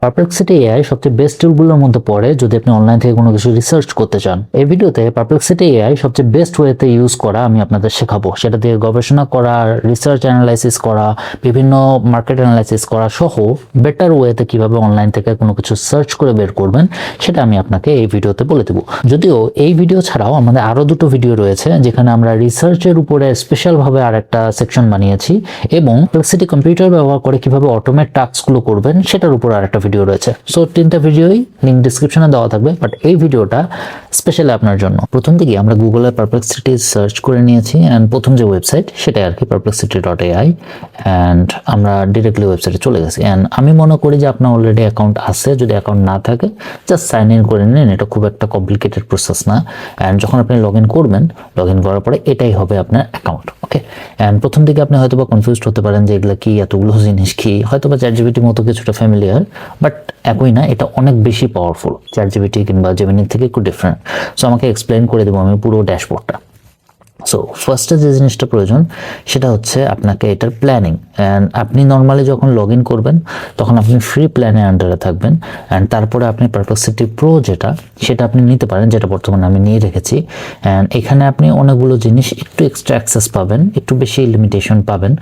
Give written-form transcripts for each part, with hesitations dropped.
Perplexity AI সবচেয়ে best টুলগুলোর মধ্যে পড়ে যদি আপনি অনলাইন থেকে কোনো কিছু রিসার্চ করতে চান। এই ভিডিওতে পারপ্লেক্সিটি এআই সবচেয়ে বেস্ট ওয়েতে ইউজ করা আমি আপনাদের শেখাবো। সেটা দিয়ে গবেষণা করা, রিসার্চ অ্যানালাইসিস করা, বিভিন্ন মার্কেট অ্যানালাইসিস করা সহ বেটার ওয়েতে কিভাবে অনলাইন থেকে কোনো কিছু সার্চ করে বের করবেন সেটা আমি আপনাকে এই ভিডিওতে বলে দেবো। যদিও এই ভিডিও ছাড়াও আমাদের আরও দুটো ভিডিও রয়েছে যেখানে আমরা রিসার্চের উপরে স্পেশালভাবে আর একটা সেকশন বানিয়েছি এবং পারপ্লেক্সিটি কম্পিউটার ব্যবহার করে কিভাবে অটোমেট টাস্কগুলো করবেন সেটার উপর আরেকটা ভিডিও রয়েছে। সো তিনটা ভিডিওই লিঙ্ক ডিসক্রিপশনে দেওয়া থাকবে, বাট এই ভিডিওটা স্পেশালি আপনার জন্য। প্রথম দিকে আমরা গুগলে পারপ্লেক্সিটি সার্চ করে নিয়েছি অ্যান্ড প্রথম যে ওয়েবসাইট সেটাই আর কি perplexity.ai অ্যান্ড আমরা ডিরেক্টলি ওয়েবসাইটে চলে গেছি। অ্যান্ড আমি মনে করি যে আপনার অলরেডি অ্যাকাউন্ট আছে, যদি অ্যাকাউন্ট না থাকে জাস্ট সাইন ইন করে নিন, এটা খুব একটা কমপ্লিকেটেড প্রসেস না। অ্যান্ড যখন আপনি লগ ইন করবেন, লগ ইন করার পরে এটাই হবে আপনার অ্যাকাউন্ট। ওকে, অ্যান্ড প্রথম দিকে আপনি হয়তো বা কনফিউজড হতে পারেন যে এগুলো কি, এতগুলো জিনিস কি, হয়তো বা চ্যাটজিপিটির মতো কিছুটা ফ্যামিলিয়ার, বাট একই না, এটা অনেক বেশি পাওয়ারফুল। চ্যাটজিপিটি কিংবা জেমিনির থেকে একটু ডিফারেন্ট। সো আমাকে এক্সপ্লেন করে দেবো আমি পুরো ড্যাশবোর্ডটা। সো ফার্স্টে যে জিনিসটা প্রয়োজন সেটা হচ্ছে আপনাকে এটার প্ল্যানিং। অ্যান্ড আপনি নর্মালি যখন লগ ইন করবেন তখন আপনি ফ্রি প্ল্যানের আন্ডারে থাকবেন। অ্যান্ড তারপরে আপনি পারপ্লেক্সিটি প্রো সেটা আপনি নিতে পারেন, যেটা বর্তমানে আমি নিয়ে রেখেছি। অ্যান্ড এখানে আপনি অনেকগুলো জিনিস একটু এক্সট্রা অ্যাক্সেস পাবেন, একটু বেশি লিমিটেশন পাবেন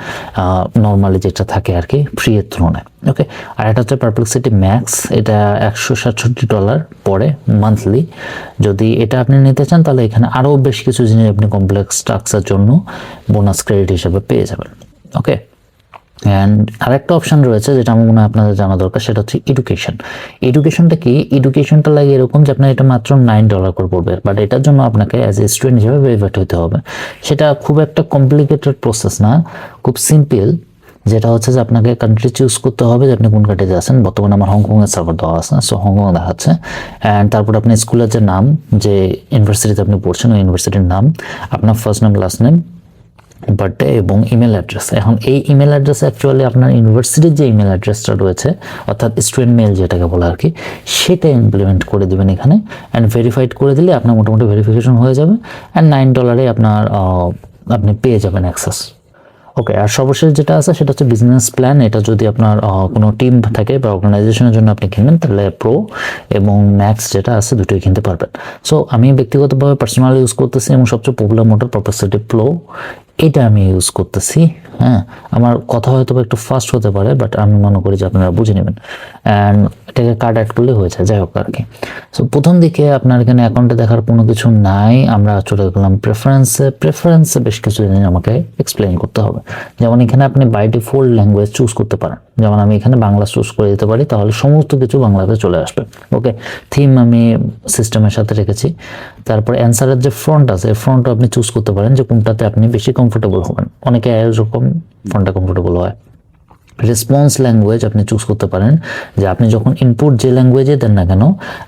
নর্মালি যেটা থাকে আর কি ফ্রি এর তুলনায়। ওকে, আর এটা হচ্ছে পারপ্লেক্সিটি ম্যাক্স, এটা $167 পড়ে মান্থলি। যদি এটা আপনি নিতে চান তাহলে এখানে আরও বেশ কিছু জিনিস আপনি কমপ্লেক্স টাস্কের জন্য বোনাস ক্রেডিট হিসেবে পেয়ে যাবেন। ওকে, অ্যান্ড আরেকটা অপশান রয়েছে যেটা আমার মনে হয় আপনাদের জানা দরকার, সেটা হচ্ছে এডুকেশন। এডুকেশনটা কি? এডুকেশনটা লাগে এরকম যে আপনার এটা মাত্র $9 করে পড়বে, বাট এটার জন্য আপনাকে অ্যাজ এ স্টুডেন্ট হিসেবে ভেরিফাইড হতে হবে। সেটা খুব একটা কমপ্লিকেটেড প্রসেস না, খুব সিম্পল। যেটা হচ্ছে যে আপনাকে কান্ট্রি চুজ করতে হবে যে আপনি কোন কান্ট্রিতে আছেন। বর্তমানে আমার হংকংয়ের সার্ভার দেওয়া আছে, সো হংকং দেখাচ্ছে। অ্যান্ড তারপর আপনি স্কুলের যে নাম, যে ইউনিভার্সিটিতে আপনি পড়ছেন ওই ইউনিভার্সিটির নাম, আপনার first name, last name, birthday এবং ইমেল অ্যাড্রেস। এখন এই ইমেল অ্যাড্রেস অ্যাকচুয়ালি আপনার ইউনিভার্সিটির যে ইমেল অ্যাড্রেসটা রয়েছে, অর্থাৎ স্টুডেন্ট মেল যেটাকে বলা আর কি, সেটা ইমপ্লিমেন্ট করে দেবেন এখানে। অ্যান্ড ভেরিফাইড করে দিলে আপনার মোটামুটি ভেরিফিকেশন হয়ে যাবে। অ্যান্ড $9 আপনার আপনি পেয়ে যাবেন অ্যাক্সেস। ওকে, আর সর্বশেষ যেটা আছে সেটা হচ্ছে বিজনেস প্ল্যান। এটা যদি আপনার কোনো টিম থাকে বা অর্গানাইজেশনের জন্য আপনি কিনবেন তাহলে প্রো এবং ম্যাক্স যেটা আছে দুটোই কিনতে পারবেন। সো আমি ব্যক্তিগতভাবে পার্সোনালি ইউজ করতেছি এবং সবচেয়ে পপুলার মডেল পারপ্লেক্সিটি প্রো, এটা আমি ইউজ করতেছি। হ্যাঁ, আমার কথা হয়তো একটু ফাস্ট হতে পারে, বাট আমি মনে করি যে আপনারা বুঝে নেবেন। অ্যান্ড এটাকে কার্ড অ্যাড করলে হয়ে যায়, যাই হোক আর কি। সো প্রথম দিকে আপনার এখানে অ্যাকাউন্টে দেখার কোনো কিছু নাই, আমরা চলে গেলাম প্রেফারেন্সে বেশ কিছু জিনিস আমাকে এক্সপ্লেন করতে হবে। যেমন এখানে আপনি বাই ডিফল্ট ল্যাঙ্গুয়েজ চুজ করতে পারেন, যেমন আমি এখানে বাংলা চুজ করে দিতে পারি, তাহলে সমস্ত কিছু বাংলাতে চলে আসবে। ওকে, থিম আমি সিস্টেমের সাথে রেখেছি। তারপর অ্যান্সারের যে ফ্রন্ট আছে, ফ্রন্টও আপনি চুজ করতে পারেন যে কোনটাতে আপনি বেশি কমফোর্টেবল হবেন। অনেকে এরকম ফ্রন্টটা কমফোর্টেবল হয়। রেসপন্স ল্যাঙ্গুয়েজ আপনি চুজ করতে পারেন যে আপনি যখন ইনপুট যে ল্যাঙ্গুয়েজে দেন না কেন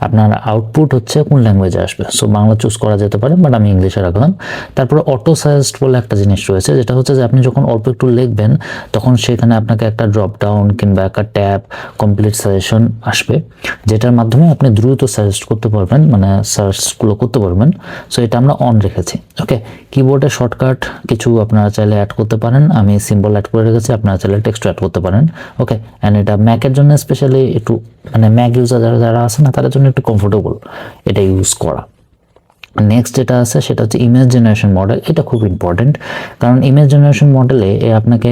আপনার আউটপুট হচ্ছে কোন ল্যাঙ্গুয়েজে আসবে। সো বাংলা চুজ করা যেতে পারে, বাট আমি ইংলিশে রাখলাম। তারপরে অটো সাজেস্ট বলে একটা জিনিস রয়েছে, যেটা হচ্ছে যে আপনি যখন অল্প একটু লিখবেন তখন সেখানে আপনাকে একটা ড্রপ ডাউন কিংবা একটা ট্যাব কমপ্লিট সাজেশন আসবে, যেটার মাধ্যমে আপনি দ্রুত সাজেস্ট করতে পারবেন, মানে সার্চগুলো করতে পারবেন। সো এটা আমরা অন রেখেছি। ওকে, কিবোর্ডে শর্টকাট কিছু আপনারা চাইলে অ্যাড করতে পারেন, আমি সিম্বল অ্যাড করে রেখেছি, আপনারা চাইলে টেক্সট অ্যাড করতে পারেন। ওকে, অ্যান্ড এটা ম্যাকের জন্য স্পেশালি একটু, মানে ম্যাক ইউজার যারা আছে না তাদের জন্য একটু কমফোর্টেবল এটা ইউজ করা। নেক্সট যেটা আছে সেটা হচ্ছে ইমেজ জেনারেশন মডেল। এটা খুব ইম্পর্টেন্ট, কারণ ইমেজ জেনারেশন মডেলে আপনাকে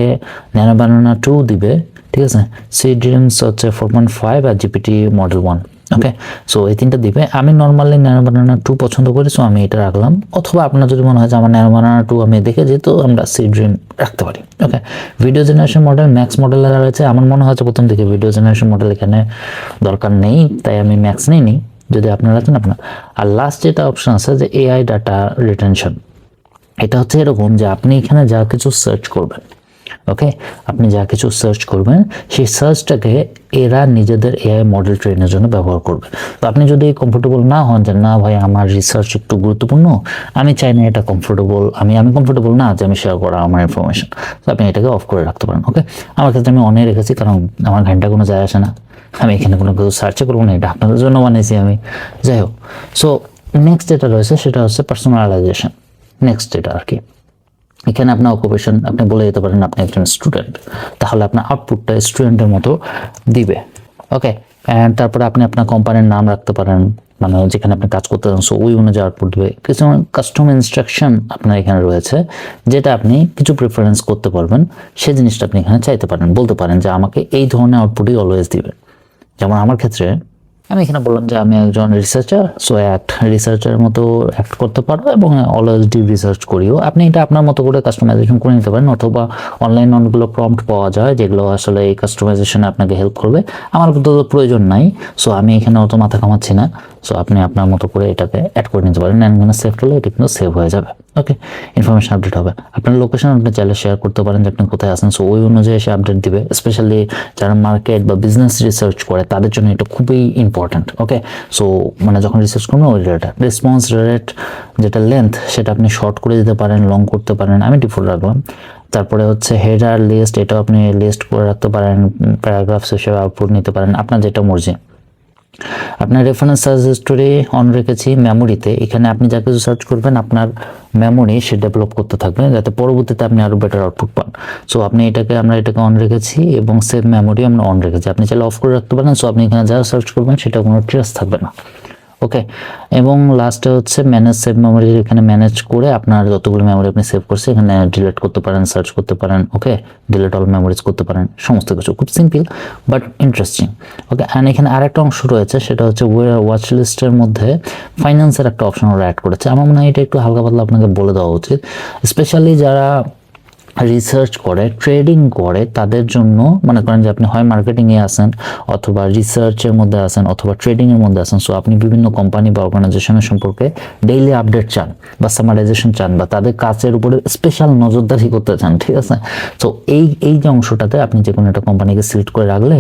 ন্যানো বানানা 2 দিবে, ঠিক আছে। সিড্রিমস হচ্ছে 4.5 আর জিপিটি মডেল 1। ওকে, সো এই তিনটা দিবে। আমি নর্মালি ন্যানো বানানা 2 পছন্দ করি, সো আমি এটা রাখলাম। অথবা আপনার যদি মনে হয় যে আমার ন্যানো বানানা 2 আমি দেখে যেহেতু আমরা সিড্রিম রাখতে পারি। Okay, video generation model max model রয়েছে। আমার মনে হচ্ছে প্রথম থেকে ভিডিও জেনারেশন মডেল এখানে দরকার নেই, তাই আমি ম্যাক্স নিই। যদি আপনারা আছেন আপনার। আর লাস্ট যেটা অপশন আছে যে এআই ডাটা রিটেনশন, এটা হচ্ছে এরকম যে আপনি এখানে যা কিছু সার্চ করবেন, ওকে, আপনি যা কিছু সার্চ করবেন সেই সার্চটাকে এরা নিজেদের এআই মডেল ট্রেনের জন্য ব্যবহার করবে। তো আপনি যদি কমফোর্টেবল না হন যে না ভাই আমার রিসার্চ একটু গুরুত্বপূর্ণ, আমি চাই না এটা কমফোর্টেবল, আমি কমফোর্টেবল না যে আমি শেয়ার করা আমার ইনফরমেশন, তো আপনি এটাকে অফ করে রাখতে পারেন। ওকে, আমার ক্ষেত্রে আমি অনে রেখেছি, কারণ আমার ঘন্টা কোনো যায় আসে না, আমি এখানে কোনো কিছু সার্চে করবো না, এটা আপনাদের জন্য বানিয়েছি আমি। যাই হোক, সো নেক্সট যেটা রয়েছে সেটা হচ্ছে পার্সোনালাইজেশন। নেক্সট যেটা আর কি, এখানে আপনার অকুপেশন আপনি বলে দিতে পারেন আপনি একজন স্টুডেন্ট, তাহলে আপনার আউটপুটটা স্টুডেন্টের মতো দিবে। ওকে, অ্যান্ড তারপরে আপনি আপনার কোম্পানির নাম রাখতে পারেন, মানে যেখানে আপনি কাজ করতে চান, সো ওই অনুযায়ী আউটপুট দেবে। কিছু কাস্টম ইনস্ট্রাকশন আপনার এখানে রয়েছে, যেটা আপনি কিছু প্রিফারেন্স করতে পারবেন, সেই জিনিসটা আপনি এখানে চাইতে পারেন, বলতে পারেন যে আমাকে এই ধরনের আউটপুটই অলওয়েজ দিবে। যেমন আমার ক্ষেত্রে আমি এখানে বললাম যে আমি একজন রিসার্চার, সো রিসার্চারের মতো অ্যাক্ট করতে পারো এবং অলওয়েজ ডিপ রিসার্চ করিও। আপনি এটা আপনার মতো করে কাস্টমাইজেশন করে নিতে পারেন, অথবা অনলাইনে অনেকগুলো প্রম্পট পাওয়া যায় যেগুলো আসলে এই কাস্টমাইজেশনে আপনাকে হেল্প করবে। আমার তো প্রয়োজন নাই, সো আমি এখানে অত মাথা কামাচ্ছি না। সো আপনি আপনার মতো করে এটাকে অ্যাড করে নিতে পারেন, অ্যান্ড এখানে সেভ করলে এটা কিন্তু সেভ হয়ে যাবে। ওকে, ইনফরমেশন আপডেট হবে। আপনার লোকেশন আপনি চাইলে শেয়ার করতে পারেন যে আপনি কোথায় আছেন, সো ওই অনুযায়ী সে আপডেট দিবে। স্পেশালি যারা মার্কেট বা বিজনেস রিসার্চ করে তাদের জন্য এটা খুবই ইম্পর্ট্যান্ট। ওকে, সো মানে যখন রিসার্চ করবেন ওই রেটটা, রেসপন্স রেট যেটা লেন্থ, সেটা আপনি শর্ট করে দিতে পারেন, লং করতে পারেন, আমি ডিফল্ট রাখলাম। তারপরে হচ্ছে হেডার লিস্ট, এটাও আপনি লিস্ট করে রাখতে পারেন, প্যারাগ্রাফস হিসেবে আউটপুট নিতে পারেন, আপনার যেটা মর্জি। আপনার রেফারেন্স সার্চ হিস্টোরি অন রেখেছি মেমোরিতে, এখানে আপনি যা কিছু সার্চ করবেন আপনার মেমোরি সে ডেভেলপ করতে থাকবে, যাতে পরবর্তীতে আপনি আরও বেটার আউটপুট পান। সো আপনি আমরা এটাকে অন রেখেছি এবং সেভ মেমোরি আমরা অন রেখেছি, আপনি চাইলে অফ করে রাখতে পারেন। সো আপনি এখানে যা সার্চ করবেন সেটা কোনো ট্রেস থাকবে না। ওকে, এবং লাস্টে হচ্ছে ম্যানেজ সেভ মেমোরি, এখানে ম্যানেজ করে আপনার যতগুলো মেমোরি আপনি সেভ করছে এখানে ডিলিট করতে পারেন, সার্চ করতে পারেন। ওকে, ডিলিট অল মেমোরিজ করতে পারেন, সমস্ত কিছু খুব simple but interesting. Okay, and এখানে আরেকটা অংশ রয়েছে, সেটা হচ্ছে ওয়াচ লিস্টের মধ্যে ফাইন্যান্সের একটা অপশন ওরা অ্যাড করেছে। আমার মনে হয় এটা একটু হালকা পাতলা আপনাকে বলে দেওয়া উচিত, স্পেশালি যারা রিসার্চ করে, ট্রেডিং করে, তাদের জন্য। মনে করেন যে আপনি হয় মার্কেটিংয়ে আছেন, অথবা রিসার্চের মধ্যে আছেন, অথবা ট্রেডিংয়ের মধ্যে আছেন, সো আপনি বিভিন্ন কোম্পানি বা অর্গানাইজেশনের সম্পর্কে ডেইলি আপডেট চান বা সামারাইজেশন চান, বা তাদের কাজের উপরে স্পেশাল নজরদারি করতে চান, ঠিক আছে? সো এই যে অংশটাতে আপনি যে কোনো একটা কোম্পানিকে সিলেক্ট করে রাখলে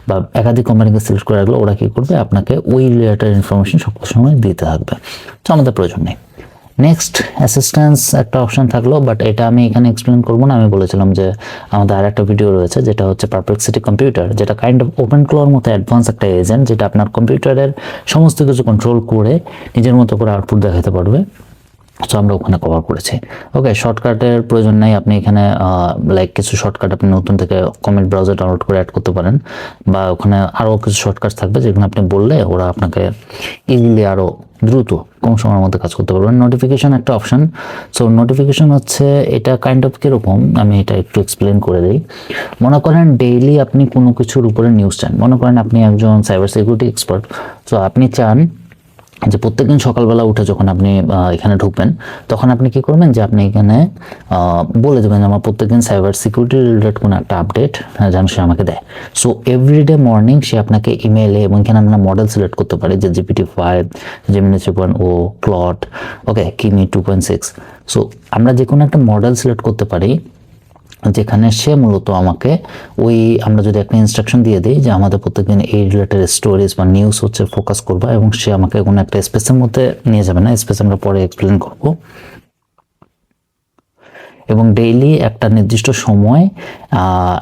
বা একাধিক কোম্পানিকে সিলেক্ট করে রাখলে ওরা কী করবে, আপনাকে ওই রিলেটেড ইনফরমেশন সব সময় দিতে থাকবে। তো আমাদের প্রয়োজন নেই। নেক্সট অ্যাসিস্ট্যান্স একটা অপশন থাকলো, বাট এটা আমি এখানে এক্সপ্লেন করবো না। আমি বলেছিলাম যে আমাদের আর একটা ভিডিও রয়েছে যেটা হচ্ছে পারপ্লেক্সিটি কম্পিউটার, যেটা কাইন্ড অফ ওপেন ক্লোর মতো অ্যাডভান্স একটা এজেন্ট, যেটা আপনার কম্পিউটারের সমস্ত কিছু কন্ট্রোল করে নিজের মতো করে আউটপুট দেখাতে পারবে। সো আমরা ওখানে কভার করেছি। ওকে, শর্টকাটের প্রয়োজন নাই, আপনি এখানে লাইক কিছু শর্টকাট আপনি নতুন থেকে কমেন্ট ব্রাউজার ডাউনলোড করে অ্যাড করতে পারেন, বা ওখানে আরও কিছু শর্টকাট থাকবে যেগুলো আপনি বললে ওরা আপনাকে ইজিলি আরও দ্রুত কম সময়ের মধ্যে কাজ করতে পারবেন। নোটিফিকেশন একটা অপশন। সো নোটিফিকেশন হচ্ছে এটা কাইন্ড অফ কীরকম, আমি এটা একটু এক্সপ্লেন করে দিই। মনে করেন ডেইলি আপনি কোনো কিছুর উপরে নিউজ চান, মনে করেন আপনি একজন সাইবার সিকিউরিটি এক্সপার্ট, সো আপনি চান যে প্রত্যেকদিন সকালবেলা উঠে যখন আপনি এখানে ঢুকবেন, তখন আপনি কি করবেন যে আপনি এখানে বলে দেবেন আমার প্রত্যেকদিন সাইবার সিকিউরিটি রিলেটেড কোনো একটা আপডেট যেন সে আমাকে দেয়। সো এভরিডে মর্নিং সে আপনাকে ইমেলে, এবং এখানে আমরা মডেল সিলেক্ট করতে পারি যে GPT-5, Gemini 3.0, ক্লড, ওকে, কিমি 2.6। সো আমরা যে কোনো একটা মডেল সিলেক্ট করতে পারি যেখানে সে মূলত আমাকে আমরা যদি একটা ইনস্ট্রাকশন দিয়ে দিই যে আমাদের প্রত্যেকদিন এই রিলেটেড স্টোরিজ বা নিউজ হচ্ছে ফোকাস করবা, এবং সে আমাকে কোনো একটা স্পেসের মধ্যে নিয়ে যাবে না, স্পেস আমরা পরে এক্সপ্লেন করব। এবং ডেইলি একটা নির্দিষ্ট সময়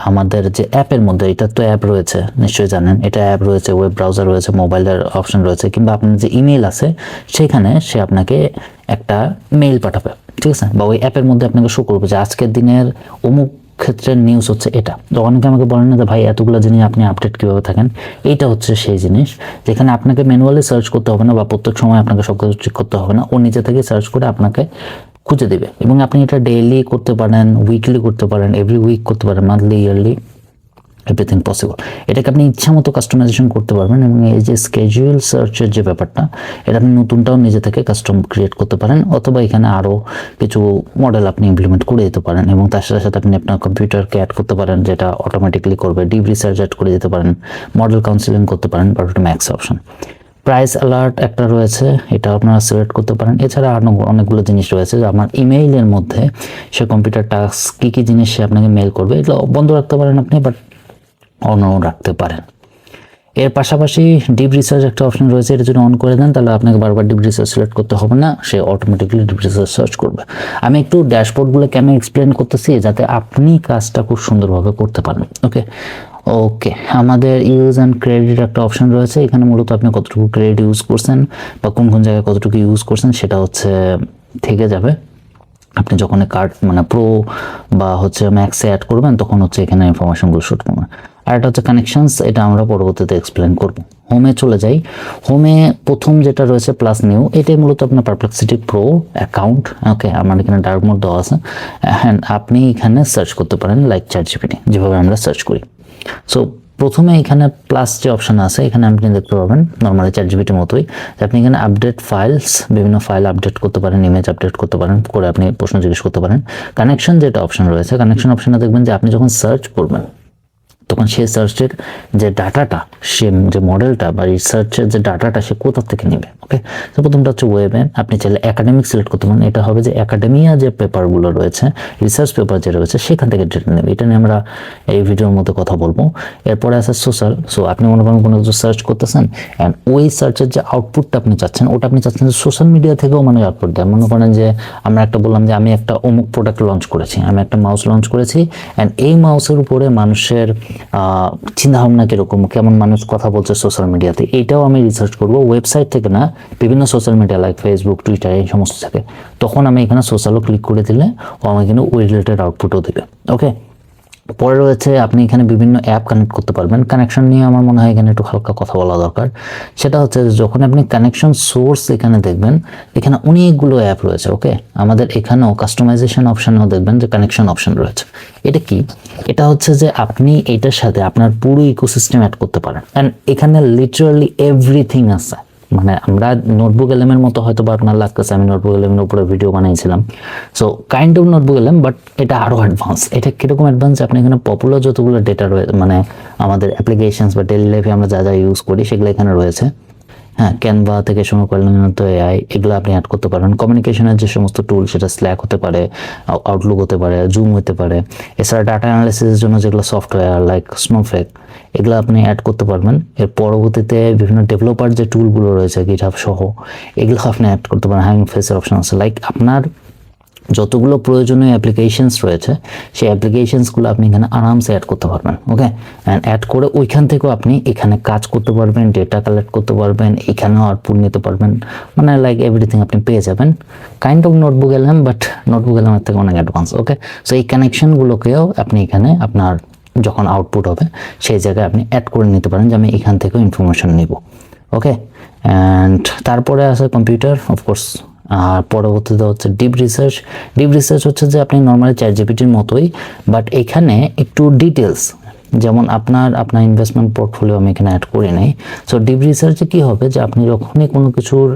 আমাদের যে অ্যাপের মধ্যে, এটা তো অ্যাপ রয়েছে নিশ্চয়ই জানেন, এটা অ্যাপ রয়েছে, ওয়েব ব্রাউজার রয়েছে, মোবাইলের অপশন রয়েছে, কিংবা আপনার যে ইমেল আছে সেখানে সে আপনাকে একটা মেইল পাঠাবে, ঠিক আছে? বা ওই অ্যাপের মধ্যে আপনাকে শো করবে যে আজকের দিনের অমুক ক্ষেত্রের নিউজ হচ্ছে এটা। তো অনেকে আমাকে বলেন না যে ভাই এতগুলো জিনিস আপনি আপডেট কীভাবে থাকেন, এইটা হচ্ছে সেই জিনিস যেখানে আপনাকে ম্যানুয়ালি সার্চ করতে হবে না, বা প্রত্যেক সময় আপনাকে সব কিছু চেক করতে হবে না, ও নিজে থেকে সার্চ করে আপনাকে খুঁজে দেবে। এবং আপনি এটা ডেইলি করতে পারেন, উইকলি করতে পারেন, এভরি উইক করতে পারেন, মান্থলি, ইয়ারলি, এভরিথিং পসিবল। এটাকে আপনি ইচ্ছা মতো কাস্টমাইজেশন করতে পারবেন। এবং এই যে স্কেজুয়াল সার্চের যে ব্যাপারটা, এটা আপনি নতুনটাও নিজে থেকে কাস্টম ক্রিয়েট করতে পারেন, অথবা এখানে আরও কিছু মডেল আপনি ইমপ্লিমেন্ট করে দিতে পারেন। এবং তার সাথে সাথে আপনি আপনার কম্পিউটারকে অ্যাড করতে পারেন, যেটা অটোমেটিকলি করবে। ডিপ রিসার্চ অ্যাড করে দিতে পারেন, মডেল কাউন্সিলিং করতে পারেন, বাট ওটা ম্যাক্স অপশন। প্রাইস অ্যালার্ট একটা রয়েছে, এটা আপনারা সিলেক্ট করতে পারেন। এছাড়া আরও অনেকগুলো জিনিস রয়েছে যে আমার ইমেইলের মধ্যে সে কম্পিউটার টাস্ক কী কী জিনিস সে আপনাকে মেল করবে, এগুলো বন্ধ রাখতে পারেন আপনি, বাট অন রাখতে পারেন। এর পাশাপাশি ডিপ রিসার্চ একটা অপশন রয়েছে, এটা যদি অন করে দেন তাহলে আপনাকে বারবার ডিপ রিসার্চ সিলেক্ট করতে হবে না, সে অটোমেটিকলি ডিপ রিসার্চ সার্চ করবে। আমি একটু ড্যাশবোর্ডগুলো কেন এক্সপ্লেন করতেছি যাতে আপনি কাজটা খুব সুন্দরভাবে করতে পারেন। ওকে, আমাদের ইউজ অ্যান্ড ক্রেডিট একটা অপশন রয়েছে, এখানে মূলত আপনি কতটুকু ক্রেডিট ইউজ করছেন বা কোন কোন জায়গায় কতটুকু ইউজ করছেন সেটা হচ্ছে থেকে যাবে। আপনি যখন কার্ড মানে প্রো বা হচ্ছে ম্যাক্সে অ্যাড করবেন তখন হচ্ছে এখানে ইনফরমেশনগুলো শুট করবেন। আর এটা হচ্ছে কানেকশনস, এটা আমরা পরবর্তীতে এক্সপ্লেন করব। হোমে চলে যাই। হোমে প্রথম যেটা রয়েছে প্লাস নিউ, এটাই মূলত আপনার পারপ্লেক্সিটি প্রো অ্যাকাউন্ট। ওকে, আমার এখানে ডার্ক মোড দেওয়া আছে, অ্যান্ড আপনি এখানে সার্চ করতে পারেন লাইক চ্যাটজিপিটি, যেভাবে আমরা সার্চ করি। সো প্রথমে এখানে প্লাস যে অপশন আছে, এখানে আপনি দেখতে পাবেন নর্মালি চ্যাটজিপিটির মতোই, যে আপনি এখানে আপডেট ফাইলস, বিভিন্ন ফাইল আপডেট করতে পারেন, ইমেজ আপডেট করতে পারেন, করে আপনি প্রশ্ন জিজ্ঞেস করতে পারেন। কানেকশন যেটা অপশন রয়েছে, কানেকশন অপশনে দেখবেন যে আপনি যখন সার্চ করবেন তখন সেই সার্চের যে ডাটাটা, সে যে মডেলটা বা রিসার্চের যে ডাটাটা সে কোথা থেকে নেবে। ওকে, তো প্রথমটা হচ্ছে ওয়েবে, আপনি চাইলে একাডেমিক সিলেক্ট করতে পারেন। এটা হবে যে একাডেমিয়া যে পেপারগুলো রয়েছে, রিসার্চ পেপার যে রয়েছে সেখান থেকে ডেটা নেবে। এটা নিয়ে আমরা এই ভিডিওর মধ্যে কথা বলবো। এরপরে আছে সোশ্যাল। সো আপনি মনে করেন কোনো কিছু সার্চ করতেছেন, অ্যান্ড ওই সার্চের যে আউটপুটটা আপনি চাচ্ছেন, ওটা আপনি চাচ্ছেন যে সোশ্যাল মিডিয়া থেকেও মানে আউটপুট দেয়। মনে করেন যে আমরা একটা বললাম যে আমি একটা অমুক প্রোডাক্ট লঞ্চ করেছি, আমি একটা মাউস লঞ্চ করেছি, অ্যান্ড এই মাউসের উপরে মানুষের চিন্তাভাবনা কীরকম, কেমন মানুষ কথা বলছে সোশ্যাল মিডিয়াতে, এইটাও আমি রিসার্চ করবো ওয়েবসাইট থেকে না, বিভিন্ন social media like Facebook, Twitter, এই সমস্ত থেকে। তখন আমি এখানে সোশ্যালও ক্লিক করে দিলে ও আমাকে কিন্তু ওই রিলেটেড আউটপুটও দেবে। ওকে, পরে রয়েছে আপনি এখানে বিভিন্ন অ্যাপ কানেক্ট করতে পারবেন। কানেকশন নিয়ে আমার মনে হয় এখানে একটু হালকা কথা বলা দরকার। সেটা হচ্ছে যখন আপনি কানেকশন সোর্স এখানে দেখবেন, এখানে অনেকগুলো অ্যাপ রয়েছে। ওকে, আমাদের এখানেও কাস্টমাইজেশন অপশানেও দেখবেন যে কানেকশন অপশন রয়েছে। এটা কি? এটা হচ্ছে যে আপনি এটার সাথে আপনার পুরো ইকোসিস্টেম অ্যাড করতে পারেন, অ্যান্ড এখানে লিটারালি এভরিথিং আছে। মানে আমরা নোটবুক এলএমের মতো হয়তো বা আপনার লাগতেছে, আমি নোটবুক এলএমের উপরে ভিডিও বানিয়েছিলাম, so kind of notebook LM, but এটা আরও অ্যাডভান্স। এটা কীরকম অ্যাডভান্স? আপনি এখানে পপুলার যতগুলো ডেটা রয়েছে, মানে আমাদের অ্যাপ্লিকেশনস বা ডেইলি লাইফে আমরা যা যা ইউজ করি সেগুলো এখানে রয়েছে। হ্যাঁ, ক্যানভা থেকে শুরু করলেন তো এআই, এগুলো আপনি অ্যাড করতে পারেন। কমিউনিকেশনের যে সমস্ত টুল, সেটা স্ল্যাক হতে পারে, আউটলুক হতে পারে, জুম হতে পারে। এছাড়া ডাটা অ্যানালিসিসের জন্য যেগুলো সফটওয়্যার লাইক স্নোফ্লেক, এগুলো আপনি অ্যাড করতে পারবেন। এর পরবর্তীতে বিভিন্ন ডেভেলপার যে টুলগুলো রয়েছে গিটহাব সহ, এগুলো আপনি অ্যাড করতে পারেন। হ্যাং ফেসের অপশন আছে। লাইক আপনার যতগুলো প্রয়োজনীয় অ্যাপ্লিকেশনস রয়েছে, সেই অ্যাপ্লিকেশনসগুলো আপনি এখানে আরামসে অ্যাড করতে পারবেন। ওকে, অ্যান্ড অ্যাড করে ওইখান থেকেও আপনি এখানে কাজ করতে পারবেন, ডেটা কালেক্ট করতে পারবেন, এখানেও আউটপুট নিতে পারবেন। মানে লাইক এভরিথিং আপনি পেয়ে যাবেন। Kind of notebook LM, but notebook এলএমের থেকে অনেক অ্যাডভান্স। ওকে, সো এই কানেকশনগুলোকেও আপনি এখানে আপনার যখন আউটপুট হবে সেই জায়গায় আপনি অ্যাড করে নিতে পারেন যে আমি এখান থেকেও ইনফরমেশন নিব। ওকে, অ্যান্ড তারপরে আছে কম্পিউটার অফকোর্স। আর পরবর্তীতে হচ্ছে ডিপ রিসার্চ। ডিপ রিসার্চ হচ্ছে যে আপনি নর্মালি চ্যাটজিপিটির মতোই, বাট এখানে একটু ডিটেলস, যেমন আপনার ইনভেস্টমেন্ট পোর্টফোলিও আমি এখানে অ্যাড করে নেই। সো ডিপ রিসার্চে কী হবে যে আপনি যখনই কোনো কিছুর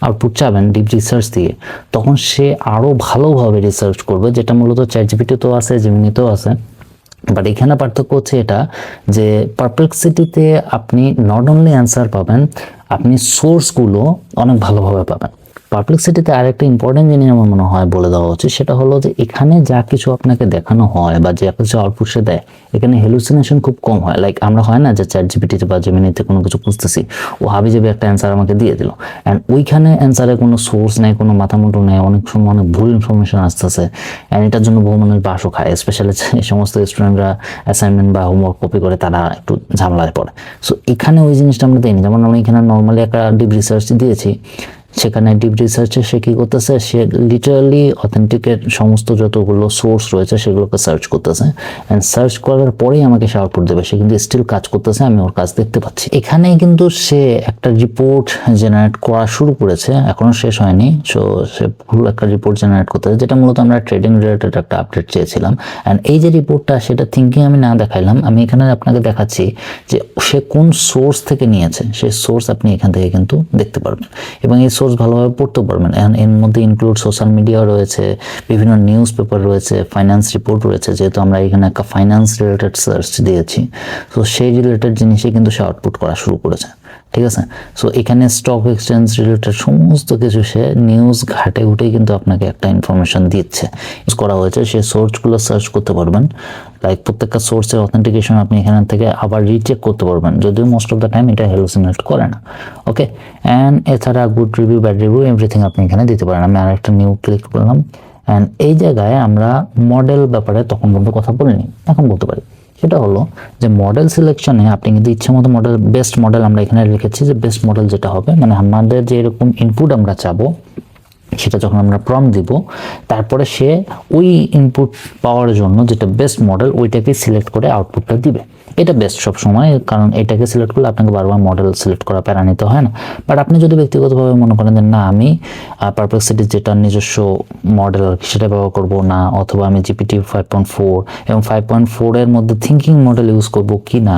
আউটপুট চাবেন ডিপ রিসার্চ দিয়ে, তখন সে আরও ভালোভাবে রিসার্চ করবে, যেটা মূলত চ্যাটজিপিটিতেও আছে, জেমিনিতেও আছে। বাট এখানে পার্থক্য হচ্ছে এটা যে পারপ্লেক্সিটিতে আপনি নট অনলি অ্যান্সার পাবেন, আপনি সোর্সগুলো অনেক ভালোভাবে পাবেন। পারপ্লেক্সিটিতে আরেকটা ইম্পর্টেন্ট জিনিস আমার মনে হয় বলে দেওয়া উচিত, সেটা হলো যে এখানে যা কিছু আপনাকে দেখানো হয় বা যা কিছু আউটপুট সে দেয়, এখানে হ্যালুসিনেশন খুব কম হয়। লাইক আমরা হয় না যে চ্যাটজিপিটিতে বা জেমিনিতে কোনো কিছু খুঁজতেছি, ও হাবিজাবি একটা অ্যান্সার আমাকে দিয়ে দিল, অ্যান্ড ওইখানে অ্যান্সারে কোনো সোর্স নেই, কোনো মাথামুটো নেই, অনেক সময় অনেক ভুল ইনফরমেশন আসতেছে, অ্যান্ড এটার জন্য বহু মানুষ বাসও খায়। স্পেশালি এই সমস্ত স্টুডেন্টরা অ্যাসাইনমেন্ট বা হোমওয়ার্ক কপি করে তারা একটু ঝামেলায় পড়ে। সো এখানে ওই জিনিসটা আমরা দিইনি। যেমন আমি এখানে নর্মালি একটা ডিপ রিসার্চ দিয়েছি, সেখানে ডিপ রিসার্চে সে কী করতেছে, সে লিটারালি অথেন্টিকেট সমস্ত যতগুলো সোর্স রয়েছে সেগুলোকে সার্চ করতেছে, অ্যান্ড সার্চ করার পরেই আমাকে সে আউটপুট দেবে। সে কিন্তু স্টিল কাজ করতেছে, আমি ওর কাজ দেখতে পাচ্ছি। এখানে কিন্তু সে একটা রিপোর্ট জেনারেট করা শুরু করেছে, এখনও শেষ হয়নি। সো সে ফুল একটা রিপোর্ট জেনারেট করতেছে, যেটা মূলত আমরা ট্রেডিং রিলেটেড একটা আপডেট চেয়েছিলাম। অ্যান্ড এই যে রিপোর্টটা, সেটা থিঙ্কিং আমি না দেখাইলাম, আমি এখানে আপনাকে দেখাচ্ছি যে সে কোন সোর্স থেকে নিয়েছে। সেই সোর্স আপনি এখান থেকে কিন্তু দেখতে পারবেন, এবং এই সোর্স ভালোভাবে পড়তে পারবেন। এর মধ্যে ইনক্লুড সোশ্যাল মিডিয়া রয়েছে, বিভিন্ন নিউজ পেপার রয়েছে, ফাইন্যান্স রিপোর্ট রয়েছে, যেহেতু আমরা এখানে একটা ফাইন্যান্স রিলেটেড সার্চ দিয়েছি, তো সেই রিলেটেড জিনিসে কিন্তু সে আউটপুট করা শুরু করেছে। ঠিক আছে, সো এখানে স্টক এক্সচেঞ্জ রিলেটেড সমস্ত কিছু সে নিউজ ঘাটে ঘুটেই কিন্তু আপনাকে একটা ইনফরমেশন দিচ্ছে। ইউজ করা হয়েছে, সেই সোর্সগুলো সার্চ করতে পারবেন। লাইক প্রত্যেকটা সোর্সের অথেন্টিকেশন আপনি এখান থেকে আবার রিচেক করতে পারবেন, যদিও মোস্ট অফ দ্য টাইম এটা হ্যালুসিনেট করে না। ওকে, অ্যান্ড এছাড়া good review, bad review, everything আপনি এখানে দিতে পারেন। আমি আরেকটা নিউ ক্লিক করলাম, অ্যান্ড এই জায়গায় আমরা মডেল ব্যাপারে তখন পর্যন্ত কথা বলিনি, এখন বলতে পারি। সেটা হলো যে মডেল সিলেকশনে আপনি কিন্তু ইচ্ছে মতো মডেল, বেস্ট মডেল আমরা এখানে লিখেছি যে বেস্ট মডেল যেটা হবে, মানে আমাদের যে এরকম ইনপুট আমরা চাবো, সেটা যখন আমরা প্রম্পট দিব, তারপরে সে ওই ইনপুট পাওয়ার জন্য যেটা বেস্ট মডেল, ওইটাকে সিলেক্ট করে আউটপুটটা দিবে। এটা বেস্ট সব সময়, কারণ এটাকে সিলেক্ট করলে আপনাকে বারবার মডেল সিলেক্ট করা প্যারা নিতে হয় না। বাট আপনি যদি ব্যক্তিগতভাবে মনে করেন যে না, আমি পারপ্লেক্সিটির যেটা নিজস্ব মডেল সেটা ব্যবহার করব না, অথবা আমি জিপিটি 5.4 এবং 5.4 এর মধ্যে থিঙ্কিং মডেল ইউজ করব কি না,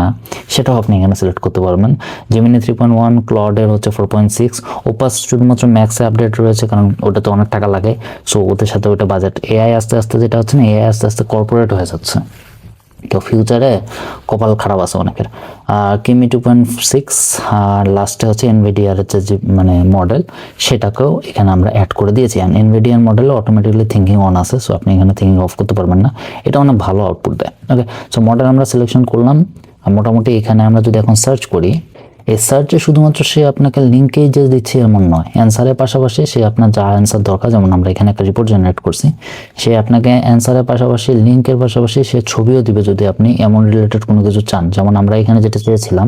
সেটাও আপনি এখানে সিলেক্ট করতে পারবেন। জেমিনি 3.1, ক্লডের হচ্ছে 4.6, ওপাস শুধুমাত্র ম্যাক্সে আপডেট রয়েছে, কারণ ওটাতে অনেক টাকা লাগে, সো ওদের সাথে ওটা বাজেট। এআই আস্তে আস্তে যেটা হচ্ছে না, এআই আস্তে আস্তে কর্পোরেট হয়ে যাচ্ছে, তো ফিউচারে কপাল খারাপ আছে অনেকের। আর কিমি 2.6, আর লাস্টে হচ্ছে এনভিডিআর হচ্ছে যে মানে মডেল, সেটাকেও এখানে আমরা অ্যাড করে দিয়েছি। অ্যান্ড এনভিডিআর মডেলে অটোমেটিকলি থিঙ্কিং অন আছে, সো আপনি এখানে থিঙ্কিং অফ করতে পারবেন না, এটা অনেক ভালো আউটপুট দেয়। ওকে, সো মডেল আমরা সিলেকশন করলাম। আর মোটামুটি এখানে আমরা যদি এখন সার্চ করি, এই সার্চে শুধুমাত্র সে আপনাকে লিঙ্কেই যে দিচ্ছে এমন নয়, অ্যান্সারের পাশাপাশি সে আপনার যা অ্যান্সার দরকার, যেমন আমরা এখানে একটা রিপোর্ট জেনারেট করছি, সে আপনাকে অ্যান্সারের পাশাপাশি লিঙ্কের পাশাপাশি সে ছবিও দিবে যদি আপনি এমন রিলেটেড কোনো কিছু চান। যেমন আমরা এখানে যেটা চেয়েছিলাম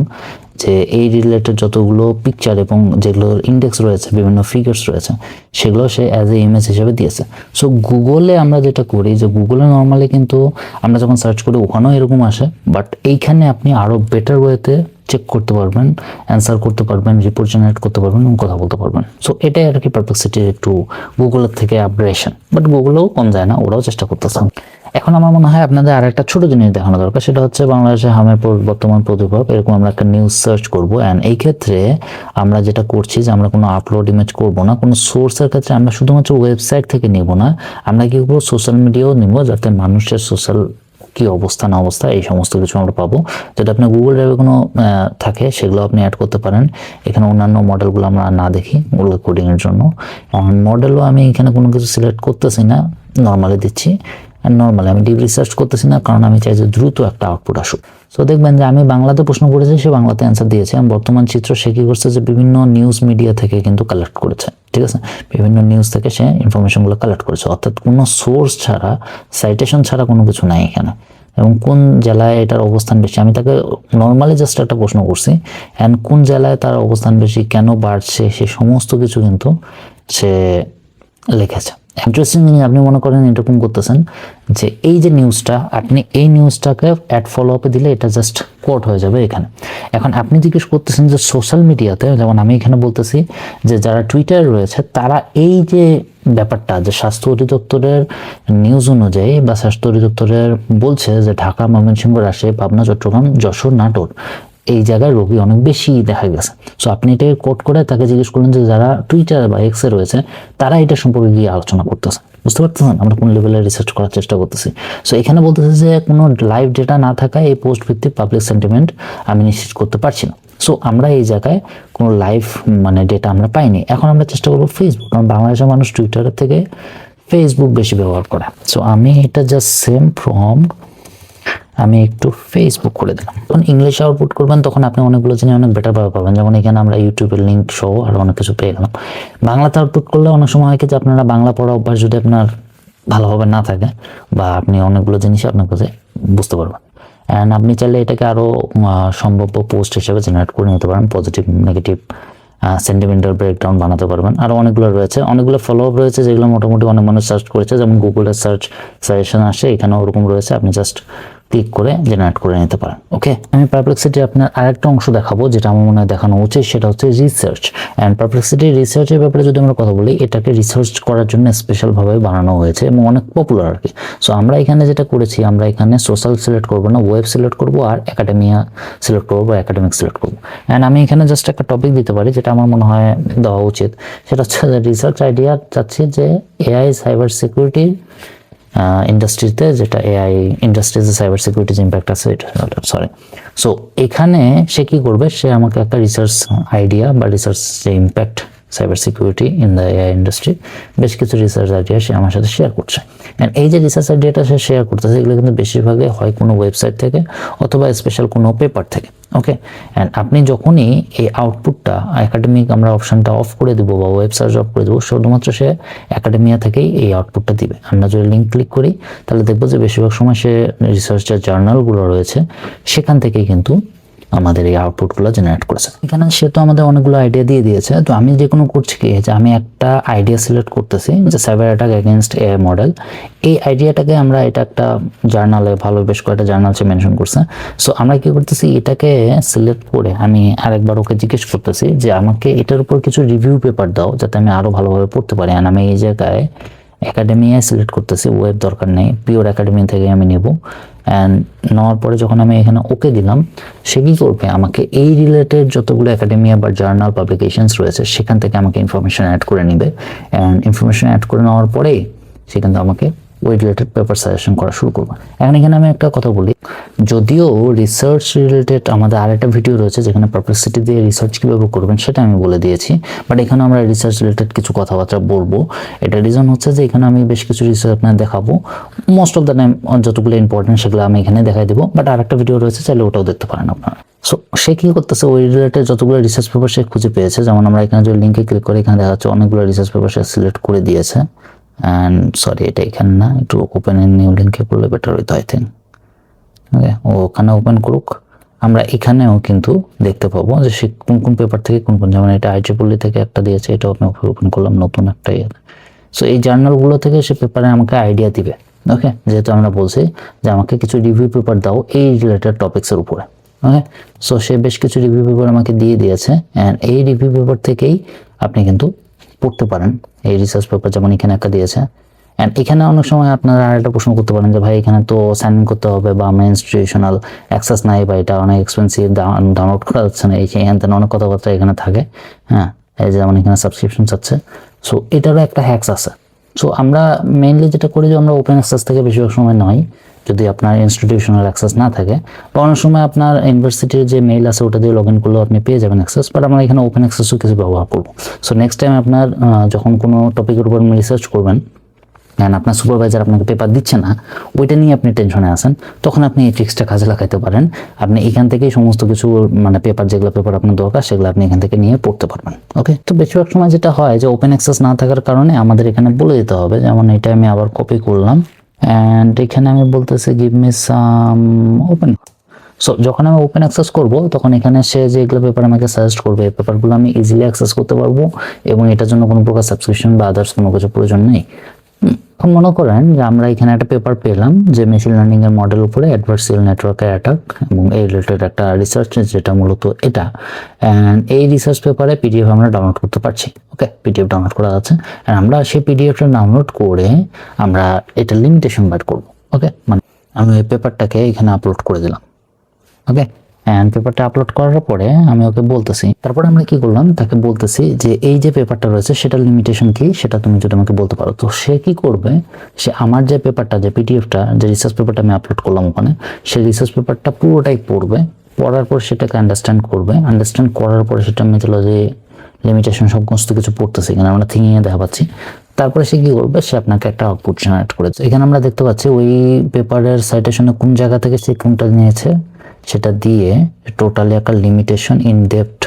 যে এই রিলেটেড যতগুলো পিকচার এবং যেগুলো ইন্ডেক্স রয়েছে, বিভিন্ন ফিগার্স রয়েছে, সেগুলো সে অ্যাজ এ ইমেজ হিসেবে দিয়েছে। সো গুগলে আমরা যেটা করি যে গুগলে নর্মালি কিন্তু আমরা যখন সার্চ করি ওখানেও এরকম আসে, বাট এইখানে আপনি আরও বেটার ওয়েতে চেক করতে পারবেন, অ্যান্সার করতে পারবেন, রিপোর্ট জেনারেট করতে পারবেন এবং কথা বলতে পারবেন। সো এটাই আর কি পারপ্লেক্সিটির একটু গুগলের থেকে আপগ্রেডেশন, বাট গুগলেও কম যায় না, ওরাও চেষ্টা করতেছে। এখন আমার মনে হয় আপনাদের আর একটা ছোট জিনিস দেখানো দরকার, সেটা হচ্ছে বাংলাদেশে হামের বর্তমান প্রতিভাব, এরকম আমরা একটা নিউজ সার্চ করব। অ্যান্ড এই ক্ষেত্রে আমরা যেটা করছি যে আমরা কোনো আপলোড ইমেজ করব না, কোনো সোর্সের ক্ষেত্রে আমরা শুধুমাত্র ওয়েবসাইট থেকে নিব না, আমরা কি করবো সোশ্যাল মিডিয়াও নিব, যাতে মানুষের সোশ্যাল কি অবস্থা না অবস্থা এই সমস্ত কিছু আমরা পাবো। যেটা আপনার গুগল ড্রাইভে কোনো থাকে সেগুলো আপনি অ্যাড করতে পারেন। এখানে অন্যান্য মডেলগুলো আমরা না দেখি ওগুলো কোডিংয়ের জন্য। মডেলও আমি এখানে কোনো কিছু সিলেক্ট করতেছি না, নর্মালি দিচ্ছি। নর্মালি আমি ডিপ রিসার্চ করতেছি না, কারণ আমি চাই যে দ্রুত একটা আউটপুট আসুক। সো দেখবেন যে আমি বাংলাতে প্রশ্ন করেছি, সে বাংলাতে অ্যান্সার দিয়েছে। এবং বর্তমান চিত্র সে কী করছে যে বিভিন্ন নিউজ মিডিয়া থেকে কিন্তু কালেক্ট করেছে, ঠিক আছে, বিভিন্ন নিউজ থেকে সে ইনফরমেশনগুলো কালেক্ট করেছে, অর্থাৎ কোনো সোর্স ছাড়া, সাইটেশন ছাড়া কোনো কিছু নাই এখানে। এবং কোন জেলায় এটার অবস্থান বেশি, আমি তাকে নর্মালি জাস্ট একটা প্রশ্ন করছি, অ্যান্ড কোন জেলায় তার অবস্থান বেশি, কেন বাড়ছে, সে সমস্ত কিছু কিন্তু সে লিখেছে। ইন্টারেস্টিং জিনিস, আপনি মনে করেন এরকম করতেছেন যে এই যে নিউজটা, আপনি এই নিউজটাকে অ্যাড ফলো আপে দিলে এটা জাস্ট কোট হয়ে যাবে এখানে। এখন আপনি জিজ্ঞেস করতেছেন যে সোশ্যাল মিডিয়াতে, যেমন আমি এখানে বলতেছি যে যারা টুইটারে রয়েছে তারা এই যে ব্যাপারটা যে স্বাস্থ্য অধিদপ্তরের নিউজ অনুযায়ী বা স্বাস্থ্য অধিদপ্তরের বলছে যে ঢাকা, ময়মনসিংহ, রাজশাহী, পাবনা, চট্টগ্রাম, যশোর, নাটোর এই জায়গায় রোগী অনেক বেশি দেখা গেছে। সো আপনি এটাকে কোড করে তাকে জিজ্ঞেস করলেন যে যারা টুইটার বা এক্সে রয়েছে তারা এটা সম্পর্কে গিয়ে আলোচনা করতেছে। বুঝতে পারতেছেন আমরা কোন লেভেলে রিসার্চ করার চেষ্টা করতেছি। সো এখানে বলতেছে যে কোনো লাইভ ডেটা না থাকায় এই পোস্ট ভিত্তিক পাবলিক সেন্টিমেন্ট আমি নিশ্চিত করতে পারছি না। সো আমরা এই জায়গায় কোনো লাইভ মানে ডেটা আমরা পাইনি। এখন আমরা চেষ্টা করবো ফেসবুক, কারণ বাংলাদেশের মানুষ টুইটারের থেকে ফেসবুক বেশি ব্যবহার করে। সো আমি এটা জাস্ট সেম প্রম্পট আমি একটু ফেসবুক করে দিলাম। যখন ইংলিশে আউটপুট করবেন তখন আপনি অনেকগুলো জিনিস অনেক বেটার ভাবে পাবেন, যেমন এখানে আমরা ইউটিউবের লিঙ্ক সহ আরও অনেক কিছু পেয়ে গেলাম। বাংলাতে আউটপুট করলে অনেক সময় হয় কি যে আপনারা বাংলা পড়া অভ্যাস যদি আপনার ভালোভাবে না থাকে, বা আপনি অনেকগুলো জিনিস আপনার কাছে বুঝতে পারবেন। অ্যান্ড আপনি চাইলে এটাকে আরও সম্ভাব্য পোস্ট হিসেবে জেনারেট করে নিতে পারেন, পজিটিভ, নেগেটিভ, সেন্টিমেন্টাল ব্রেকডাউন বানাতে পারবেন। আরও অনেকগুলো রয়েছে, অনেকগুলো ফলো আপ রয়েছে যেগুলো মোটামুটি অনেক মানুষ সার্চ করেছে, যেমন গুগলের সার্চ সাজেশন আসে, এখানেও ওরকম রয়েছে, আপনি জাস্ট ক্লিক করে জেনারেট করে নিতে পারেন। ওকে, আমি পারপ্লেক্সিটি আপনার আরেকটা অংশ দেখাবো যেটা আমার মনে হয় দেখানো উচিত, সেটা হচ্ছে রিসার্চ। অ্যান্ড পারপ্লেক্সিটি রিসার্চের ব্যাপারে যদি আমরা কথা বলি, এটাকে রিসার্চ করার জন্য স্পেশালভাবে বানানো হয়েছে এবং অনেক পপুলার আর কি। সো আমরা এখানে যেটা করেছি, আমরা এখানে সোশ্যাল সিলেক্ট করবো না, ওয়েব সিলেক্ট করবো, আর একাডেমিয়া সিলেক্ট করবো বা একাডেমিক সিলেক্ট করবো। অ্যান্ড আমি এখানে জাস্ট একটা টপিক দিতে পারি যেটা আমার মনে হয় দেওয়া উচিত, সেটা হচ্ছে রিসার্চ আইডিয়া চাচ্ছি যে এআই সাইবার সিকিউরিটি ইন্ডাস্ট্রিতে, যেটা এআই ইন্ডাস্ট্রিতে সাইবার সিকিউরিটির ইম্প্যাক্ট আছে এটা, সরি। সো এখানে সে কি করবে, সে আমাকে একটা রিসার্চ আইডিয়া বা রিসার্চ যে impact cyber security in the AI industry, বেশ কিছু রিসার্চ আইডিয়া সে আমার সাথে শেয়ার করছে। অ্যান্ড এই যে রিসার্চ আইডিয়াটা সে শেয়ার করতেছে, এগুলো কিন্তু বেশিরভাগই হয় কোনো ওয়েবসাইট থেকে অথবা স্পেশাল কোনো পেপার থেকে। ওকে, অ্যান্ড আপনি যখনই এই আউটপুটটা একাডেমিক আমরা অপশানটা অফ করে দেবো বা ওয়েব সার্চ অফ করে দেবো, শুধুমাত্র সে একাডেমিয়া থেকেই এই আউটপুটটা দিবে। আমরা যদি লিঙ্ক ক্লিক করি তাহলে দেখবো যে বেশিরভাগ সময় সে রিসার্চের জার্নালগুলো রয়েছে সেখান থেকেই কিন্তু আমাদের এই আউটপুটগুলো জেনারেট করেছে। এখানে সে তো আমাদের অনেকগুলো আইডিয়া দিয়ে দিয়েছে। তো আমি যে কোনো করছি কি যে আমি একটা আইডিয়া সিলেক্ট করতেছি যে cyber attack against AI model. এই আইডিয়াটাকে আমরা এটা একটা জার্নালে ভালো বেশ কয়েকটা জার্নাল সে মেনশন করছে। সো আমরা কি করতেছি এটাকে সিলেক্ট করে আমি আরেকবার ওকে জিজ্ঞেস করতেছি যে আমাকে এটার উপর কিছু রিভিউ পেপার দাও যাতে আমি আরো ভালোভাবে পড়তে পারি। আর আমি এই জায়গায় একাডেমিয়ায় সিলেক্ট করতেছি, ওয়েব দরকার নেই, পিওর একাডেমি থেকে আমি নেব। অ্যান্ড নেওয়ার পরে যখন আমি এখানে ওকে দিলাম, সে কী করবে আমাকে এই রিলেটেড যতগুলো একাডেমিয়া বা জার্নাল পাবলিকেশনস রয়েছে সেখান থেকে আমাকে ইনফরমেশন অ্যাড করে নেবে। অ্যান্ড ইনফরমেশন অ্যাড করে নেওয়ার পরেই সে কিন্তু আমাকে ওই রিলেটেড পেপার সাজেশন করা শুরু করবো। এখন এখানে আমি একটা কথা বলি, যদিও রিসার্চ রিলেটেড আমাদের আরেকটা ভিডিও রয়েছে যেখানে পারপ্লেক্সিটি দিয়ে রিসার্চ কীভাবে করবেন সেটা আমি বলে দিয়েছি, বাট এখানে আমরা রিসার্চ রিলেটেড কিছু কথাবার্তা বলবো। এটা রিজন হচ্ছে যে এখানে আমি বেশ কিছু রিসার্চ আপনার দেখাবো, মোস্ট অফ দ্য টাইম যতগুলো ইম্পর্টেন্ট সেগুলো আমি এখানে দেখাই দেবো, বাট আরেকটা ভিডিও রয়েছে চাইলে ওটাও দেখতে পারেন আপনারা। সো সে কী করতেছে ওই রিলেটেড যতগুলো রিসার্চ পেপার সে খুঁজে পেয়েছে, যেমন আমরা এখানে যদি লিঙ্কে ক্লিক করে এখানে দেখা যাচ্ছে অনেকগুলো রিসার্চ পেপার সে সিলেক্ট করে দিয়েছে। অ্যান্ড সরি এটা এখানে না, একটু ওপেন এন্ড নিউ লিঙ্কে করলে বেটার হইতো আই থিঙ্ক। ওকে, ও ওখানে ওপেন করুক, আমরা এখানেও কিন্তু দেখতে পাবো যে সে কোন কোন পেপার থেকে কোন কোন, যেমন এটা IEEE থেকে একটা দিয়েছে, এটাও আমি ওপেন করলাম নতুন একটা ইয়ে। সো এই জার্নালগুলো থেকে সে পেপারে আমাকে আইডিয়া দিবে। ওকে, যেহেতু আমরা বলছি যে আমাকে কিছু রিভিউ পেপার দাও এই রিলেটেড টপিক্সের উপরে। ওকে, সো সে বেশ কিছু রিভিউ পেপার আমাকে দিয়ে দিয়েছে। অ্যান্ড এই রিভিউ পেপার থেকেই আপনি কিন্তু পড়তে পারেন এই রিসার্চ পেপার, যেমন এখানে একটা দিয়েছে। অ্যান্ড এখানে অনেক সময় আপনারা আরেকটা প্রশ্ন করতে পারেন যে ভাই এখানে তো সাইন ইন করতে হবে বা আমার ইনস্টিটিউশনাল অ্যাক্সেস নাই বা এটা অনেক এক্সপেন্সিভ, ডাউনলোড করা যাচ্ছে না, এই এখান থেকে অনেক কথাবার্তা এখানে থাকে। হ্যাঁ, এই যেমন এখানে সাবস্ক্রিপশন চাচ্ছে। সো এটারও একটা হ্যাক্স আছে। সো আমরা মেইনলি যেটা করি যে আমরা ওপেন অ্যাক্সেস থেকে বেশিরভাগ সময় নয়, যদি আপনার ইনস্টিটিউশনাল অ্যাক্সেস না থাকে, বা অনেক সময় আপনার ইউনিভার্সিটির যে মেইল আছে ওটা দিয়ে লগ ইন করলেও আপনি পেয়ে যাবেন অ্যাক্সেস, বাট আমরা এখানে ওপেন অ্যাক্সেসও কিছু ব্যবহার করবো। সো নেক্সট টাইম আপনার যখন কোনো টপিকের উপর রিসার্চ করবেন অ্যান্ড আপনার সুপারভাইজার আপনাকে পেপার দিচ্ছে না, ওইটা নিয়ে আপনি টেনশনে আসেন, তখন আপনি এই ট্রিক্সটা কাজে লাগাইতে পারেন। আপনি এখান থেকেই সমস্ত কিছু মানে পেপার যেগুলো পেপার আপনার দরকার সেগুলো আপনি এখান থেকে নিয়ে পড়তে পারবেন। ওকে, তো বেশিরভাগ সময় যেটা হয় যে ওপেন অ্যাক্সেস না থাকার কারণে আমাদের এখানে বলে দিতে হবে, যেমন এটা আমি আবার কপি করলাম অ্যান্ড এখানে আমি বলতেছি give me some open. So যখন আমি ওপেন অ্যাক্সেস করব তখন এখানে সে যেগুলো পেপার আমাকে সাজেস্ট করবে এই পেপারগুলো আমি ইজিলি অ্যাক্সেস করতে পারবো এবং এটার জন্য কোনো প্রকার সাবস্ক্রিপশন বা আদার্স কোনো কিছু প্রয়োজন নেই। মনে করেন যে আমরা এখানে একটা পেপার পেলাম যে মেশিন লার্নিং এর মডেল উপরে অ্যাডভার্সারিয়াল নেটওয়ার্কের অ্যাটাক এবং এই রিলেটেড একটা রিসার্চ, যেটা মূলত এটা। অ্যান্ড এই রিসার্চ পেপারে পিডিএফ আমরা ডাউনলোড করতে পারছি। ওকে, পিডিএফ ডাউনলোড করা আছে। অ্যান্ড আমরা সেই পিডিএফটা ডাউনলোড করে আমরা এটা লিমিটেশন বের করবো। ওকে, মানে আমি এই পেপারটাকে এখানে আপলোড করে দিলাম। ওকে, অ্যান্ড পেপারটা আপলোড করার পরে আমি ওকে বলতেছি, তারপরে আমরা কি করলাম তাকে বলতেছি যে এই যে পেপারটা রয়েছে সেটার লিমিটেশন কি সেটা তুমি যদি আমাকে বলতে পারো। তো সে কি করবে, সে আমার যে পেপারটা যে পিডিএফটা যে রিসার্চ পেপারটা আমি আপলোড করলাম ওখানে, সেই রিসার্চ পেপারটা পুরোটাই পড়বে, পড়ার পর সেটাকে আন্ডারস্ট্যান্ড করবে, আন্ডারস্ট্যান্ড করার পরে সেটা মেথোলজি লিমিটেশন সমস্ত কিছু পড়তেছে, এখানে আমরা থিঙ্কিংয়ে দেখা পাচ্ছি। তারপরে সে কি করবে, সে আপনাকে একটা আউটপুট জেনারেট করেছে। এখানে আমরা দেখতে পাচ্ছি ওই পেপারের সাইটেশনে কোন জায়গা থেকে সে কোনটা নিয়েছে সেটা দিয়ে টোটালি একটা লিমিটেশন ইন ডেপথ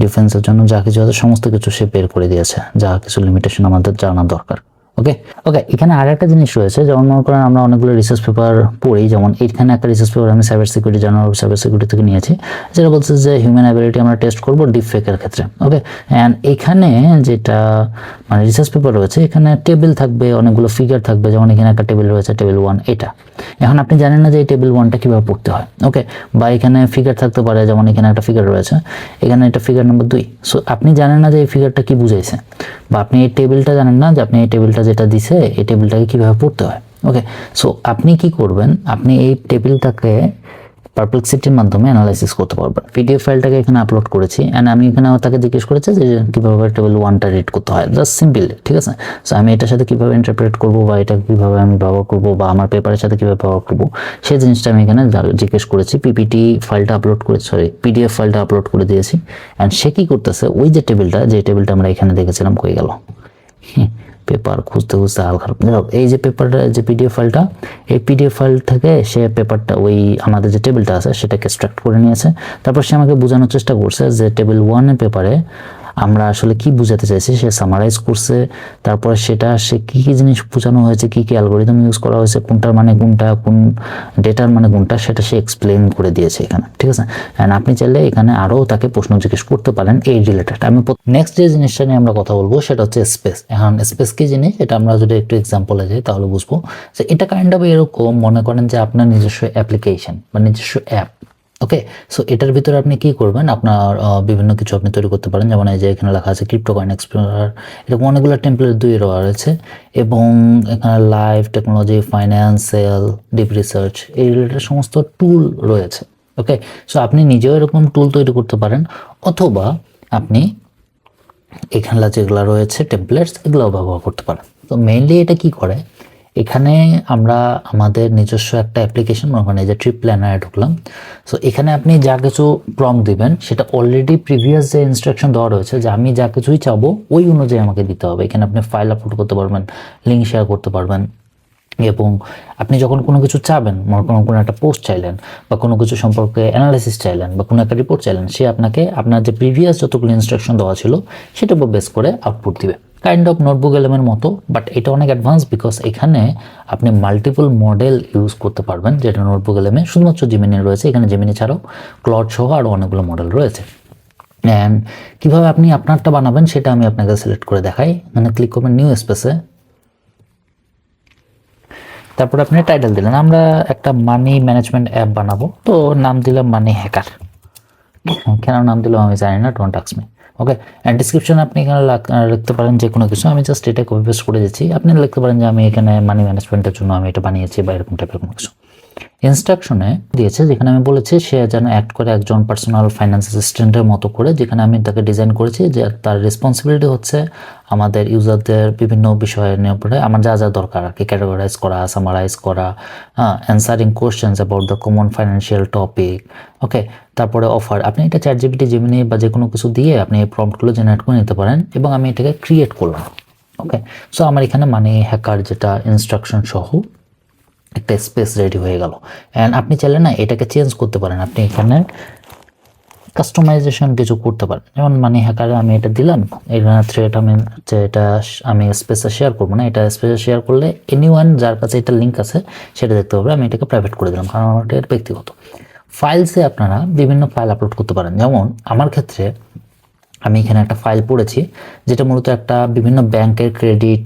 ডিফেন্সের জন্য যা কিছু আছে সমস্ত কিছু সে বের করে দিয়েছে, যা কিছু লিমিটেশন আমাদের জানা দরকার। ওকে ওকে, এখানে আর একটা জিনিস রয়েছে, যেমন মনে করেন আমরা অনেকগুলো রিসার্চ পেপার পড়ি, যেমন এখানে একটা রিসার্চ পেপার আমি cyber security journal of cyber security থেকে নিয়েছি, যেটা বলছে যে হিউম্যান অ্যাবিলিটি আমরা টেস্ট করবো ডিপ ফেকের ক্ষেত্রে। ওকে, অ্যান্ড এখানে যেটা মানে রিসার্চ পেপার রয়েছে এখানে টেবিল থাকবে, অনেকগুলো ফিগার থাকবে, যেমন এখানে একটা টেবিল রয়েছে টেবিল 1 এটা। এখন আপনি জানেন না যে এই টেবিল 1টা কীভাবে পড়তে হয়। ওকে, বা এখানে ফিগার থাকতে পারে, যেমন এখানে একটা ফিগার রয়েছে, এখানে এটা ফিগার নাম্বার 2। সো আপনি জানেন না যে এই ফিগারটা কি বুঝাইছে, বা আপনি এই টেবিলটা জানেন না যে আপনি এই টেবিলটা যেটা দিছে এই টেবিলটাকে কীভাবে পড়তে হয়। ওকে, সো আপনি কি করবেন, আপনি এই টেবিলটাকে পারপ্লেক্সিটির মাধ্যমে অ্যানালাইসিস করতে পারবেন। পিডিএফ ফাইলটাকে এখানে আপলোড করেছি অ্যান্ড আমি এখানে তাকে জিজ্ঞেস করেছি যে কীভাবে টেবিল 1টা রিড করতে হয়, জাস্ট সিম্পল, ঠিক আছে। সো আমি এটার সাথে কীভাবে ইন্টারপ্রেট করবো বা এটা কীভাবে আমি ব্যবহার করবো বা আমার পেপারের সাথে কীভাবে ব্যবহার করবো সেই জিনিসটা আমি এখানে জিজ্ঞেস করেছি। পিপিটি ফাইলটা আপলোড করে পিডিএফ ফাইলটা আপলোড করে দিয়েছি অ্যান্ড সে কী করতেছে, ওই যে টেবিলটা আমরা এখানে দেখেছিলাম কই গেল, পেপার খুঁজতে খুঁজতে হাল খারাপ। এই যে পেপারটা যে পিডিএফ ফাইলটা, এই পিডিএফ ফাইল থেকে সে পেপারটা ওই আমাদের যে টেবিলটা আছে সেটাকে এক্সট্রাক্ট করে নিয়েছে। তারপর সে আমাকে বোঝানোর চেষ্টা করছে যে টেবিল 1 পেপারে আমরা আসলে কি বোঝাতে চাইছি সে সামারাইজ করছে, তারপরে সেটা সে কি কি জিনিস বোঝানো হয়েছে, কি কি অ্যালগোরিদম ইউজ করা হয়েছে, কোনটার মানে কোনটা, কোন ডেটার মানে কোনটা, সেটা সে এক্সপ্লেন করে দিয়েছে এখানে, ঠিক আছে। অ্যান্ড আপনি চাইলে এখানে আরও তাকে প্রশ্ন জিজ্ঞেস করতে পারেন এই রিলেটেড। আমি নেক্সট যে জিনিসটা নিয়ে আমরা কথা বলবো সেটা হচ্ছে স্পেস। এখন স্পেস কি জিনিস এটা আমরা যদি একটু এক্সাম্পলে যাই তাহলে বুঝবো যে এটা কাইন্ড অফ এরকম, মনে করেন যে আপনার নিজস্ব অ্যাপ্লিকেশন বা নিজস্ব অ্যাপ, ওকে। সো এটার ভিতরে আপনি কি করবেন, আপনার বিভিন্ন কিছু আপনি তৈরি করতে পারেন, যেমন এই যে এখানে লেখা আছে ক্রিপ্টো কয়েন এক্সপ্লোরার, এরকম অনেকগুলো টেমপ্লেট তৈরি করা রয়েছে, এবং এখানে live technology, financial, deep research, এই রিলেটেড সমস্ত টুল রয়েছে, ওকে। সো আপনি নিজেও এরকম টুল তৈরি করতে পারেন, অথবা আপনি এখানে যেগুলো রয়েছে টেমপ্লেটস এগুলোও ব্যবহার করতে পারেন। তো মেইনলি এটা কি করে, এখানে আমরা আমাদের নিজস্ব একটা অ্যাপ্লিকেশন, মানে যে ট্রিপ প্ল্যানারে ঢুকলাম। সো এখানে আপনি যা কিছু প্রম্পট দিবেন সেটা অলরেডি প্রিভিয়াস যে ইনস্ট্রাকশন দেওয়া রয়েছে যে আমি যা কিছুই চাবো ওই অনুযায়ী আমাকে দিতে হবে। এখানে আপনি ফাইল আপলোড করতে পারবেন, লিঙ্ক শেয়ার করতে পারবেন, এবং আপনি যখন কোনো কিছু চাবেন, কোনো একটা পোস্ট চাইলেন বা কোনো কিছু সম্পর্কে অ্যানালাইসিস চাইলেন বা কোনো একটা রিপোর্ট চাইলেন, সে আপনাকে আপনার যে প্রিভিয়াস যতগুলো ইনস্ট্রাকশন দেওয়া ছিল সেটার উপর বেস করে আউটপুট দিবে, কাইন্ড অফ নোটবুক এলএমের মতো। বাট এটা অনেক অ্যাডভান্স, বিকজ এখানে আপনি মাল্টিপল মডেল ইউজ করতে পারবেন, যেটা নোটবুক এলএমে শুধুমাত্র জেমিনি রয়েছে। এখানে জেমিনি ছাড়াও ক্লড সহ আরও অনেকগুলো মডেল রয়েছে। অ্যান্ড কীভাবে আপনি আপনারটা বানাবেন সেটা আমি আপনাকে সিলেক্ট করে দেখাই। এখানে ক্লিক করবেন নিউ স্পেসে, তারপরে আপনি টাইটেল দিলেন, আমরা একটা মানি ম্যানেজমেন্ট অ্যাপ বানাবো, তো নাম দিলাম মানি হ্যাকার। কেন নাম দিলাম আমি জানি না, don't ask me, okay. And description আপনি এখানে লিখতে পারেন যে কোনো কিছু, আমি জাস্ট এটা কপি পেস্ট করে দিচ্ছি। আপনি লিখতে পারেন যে আমি এখানে মানি ম্যানেজমেন্টের জন্য আমি এটা বানিয়েছি বা এরকম টাইপের কোনো কিছু। ইনস্ট্রাকশনে দিয়েছে যেখানে আমি বলেছি সে যেন অ্যাক্ট করে একজন পার্সোনাল ফাইন্যান্স অ্যাসিস্ট্যান্টের মতো করে, যেখানে আমি তাকে ডিজাইন করেছি যে তার রেসপন্সিবিলিটি হচ্ছে আমাদের ইউজারদের বিভিন্ন বিষয়ের নিয়ে পড়ে আমার যা যা দরকার আর কি, ক্যাটাগরাইজ করা, সামারাইজ করা, answering questions about the common financial topic, okay. তারপরে অফার, আপনি এটা চ্যাটজিপিটি, জেমিনি বা যে কোনো কিছু দিয়ে আপনি এই প্রম্পটগুলো জেনারেট করে নিতে পারেন, এবং আমি এটাকে ক্রিয়েট করলাম, ওকে। সো আমার এখানে মানি হ্যাকার যেটা ইনস্ট্রাকশন সহ একটা স্পেস রেডি হয়ে গেল। অ্যান্ড আপনি চাইলে না এটাকে চেঞ্জ করতে পারেন, আপনি এখানে কাস্টমাইজেশন কিছু করতে পারেন। যেমন মানি হ্যাকারে আমি এটা দিলাম, এখানে থ্রেড আমি যে এটা আমি স্পেসে শেয়ার করবো না, এটা স্পেসে শেয়ার করলে এনিওয়ান যার কাছে এটা লিঙ্ক আছে সেটা দেখতে পাবে। আমি এটাকে প্রাইভেট করে দিলাম কারণ আমার এটা ব্যক্তিগত। ফাইলসে আপনারা বিভিন্ন ফাইল আপলোড করতে পারেন, যেমন আমার ক্ষেত্রে আমি এখানে একটা ফাইল পড়েছি যেটা মূলত একটা বিভিন্ন ব্যাংকের ক্রেডিট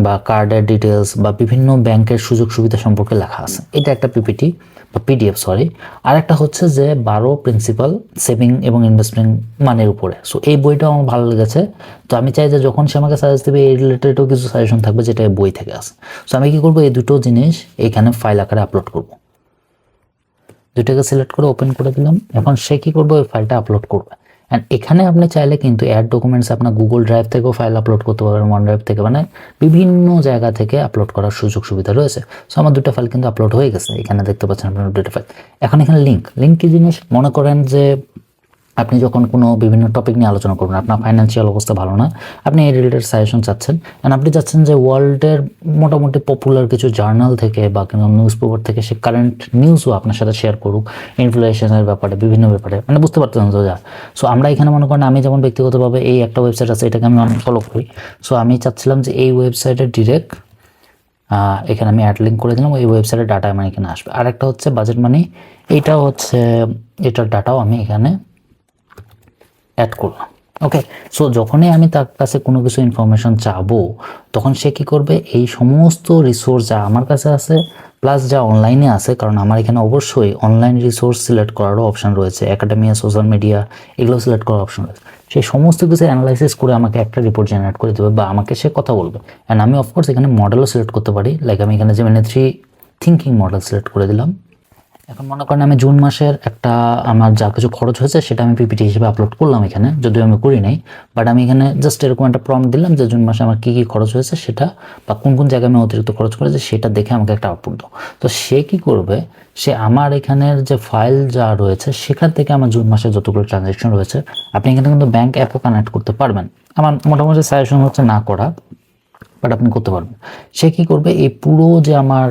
বা কার্ডের ডিটেলস বা বিভিন্ন ব্যাংকের সুযোগ সুবিধা সম্পর্কে লেখা আছে। এটা একটা পিপিটি বা পিডিএফ, সরি। আর একটা হচ্ছে যে 12 প্রিন্সিপাল সেভিং এবং ইনভেস্টমেন্ট মানের উপরে। সো এই বইটাও আমার ভালো লেগেছে। তো আমি চাই যে যখন সে আমাকে সাজেস্ট দেবে এই রিলেটেডও কিছু সাজেশন থাকবে যেটা বই থেকে আসে। সো আমি কি করবো, এই দুটো জিনিস এখানে ফাইল আকারে আপলোড করব। দুইটাকে সিলেক্ট করে ওপেন করে দিলাম। এখন সে কি করবে, ওই ফাইলটা আপলোড করবে। অ্যান্ড এখানে আপনি চাইলে কিন্তু অ্যাড ডকুমেন্টস আপনার গুগল ড্রাইভ থেকেও ফাইল আপলোড করতে পারবেন, ওয়ান ড্রাইভ থেকে, মানে বিভিন্ন জায়গা থেকে আপলোড করার সুযোগ সুবিধা রয়েছে। সো আমার দুটো ফাইল কিন্তু আপলোড হয়ে গেছে, এখানে দেখতে পাচ্ছেন আপনার দুটো ফাইল। এখন এখানে লিঙ্ক কি জিনিস, মনে করেন যে আপনি যখন কোনো বিভিন্ন টপিক নিয়ে আলোচনা করবেন, আপনার ফাইন্যান্সিয়াল অবস্থা ভালো না, আপনি এই রিলেটেড সাজেশন চাচ্ছেন, অ্যান্ড আপনি চাচ্ছেন যে ওয়ার্ল্ডের মোটামুটি পপুলার কিছু জার্নাল থেকে বা কোনো নিউজ পেপার থেকে সে কারেন্ট নিউজও আপনার সাথে শেয়ার করুক, ইনফ্লেশনের ব্যাপারে, বিভিন্ন ব্যাপারে, মানে বুঝতে পারতেন তো যা। সো আমরা এখানে মনে করেন আমি যেমন ব্যক্তিগতভাবে এই একটা ওয়েবসাইট আছে, এটাকে আমি অনেক ফলো করি। সো আমি চাচ্ছিলাম যে এই ওয়েবসাইটের ডিরেক্ট এখানে আমি অ্যাড লিঙ্ক করে দিলাম, ওই ওয়েবসাইটের ডাটা আমার এখানে আসবে। আর একটা হচ্ছে বাজেট মানি, এইটাও হচ্ছে এটার ডাটাও আমি এখানে অ্যাড করলাম, ওকে। সো যখনই আমি তার কাছে কোনো কিছু ইনফরমেশন চাবো তখন সে কী করবে, এই সমস্ত রিসোর্স যা আমার কাছে আছে প্লাস যা অনলাইনে আছে, কারণ আমার এখানে অবশ্যই অনলাইন রিসোর্স সিলেক্ট করারও অপশান রয়েছে, একাডেমিয়া, সোশ্যাল মিডিয়া, এগুলো সিলেক্ট করার অপশন রয়েছে। সেই সমস্ত কিছু অ্যানালাইসিস করে আমাকে একটা রিপোর্ট জেনারেট করে দেবে বা আমাকে সে কথা বলবে। অ্যান্ড আমি অফকোর্স এখানে মডেলও সিলেক্ট করতে পারি, লাইক আমি এখানে যে থ্রি থিঙ্কিং মডেল সিলেক্ট করে দিলাম। এখন মনে করেন আমি জুন মাসের একটা আমার যা কিছু খরচ হয়েছে সেটা আমি পিপিটি হিসেবে আপলোড করলাম এখানে, যদিও আমি করি নাই, বাট আমি এখানে জাস্ট এরকম একটা প্রম্পট দিলাম যে জুন মাসে আমার কী কী খরচ হয়েছে সেটা বা কোন কোন জায়গায় আমি অতিরিক্ত খরচ করেছি সেটা দেখে আমাকে একটা আউটপুট দাও। তো সে কী করবে, সে আমার এখানের যে ফাইল যা রয়েছে সেখান থেকে আমার জুন মাসে যতগুলো ট্রানজ্যাকশন রয়েছে, আপনি এখানে কিন্তু ব্যাঙ্ক অ্যাপও কানেক্ট করতে পারবেন। আমার মোটামুটি সাজেশন হচ্ছে না করা, বাট আপনি করতে পারবেন। সে কী করবে, এই পুরো যে আমার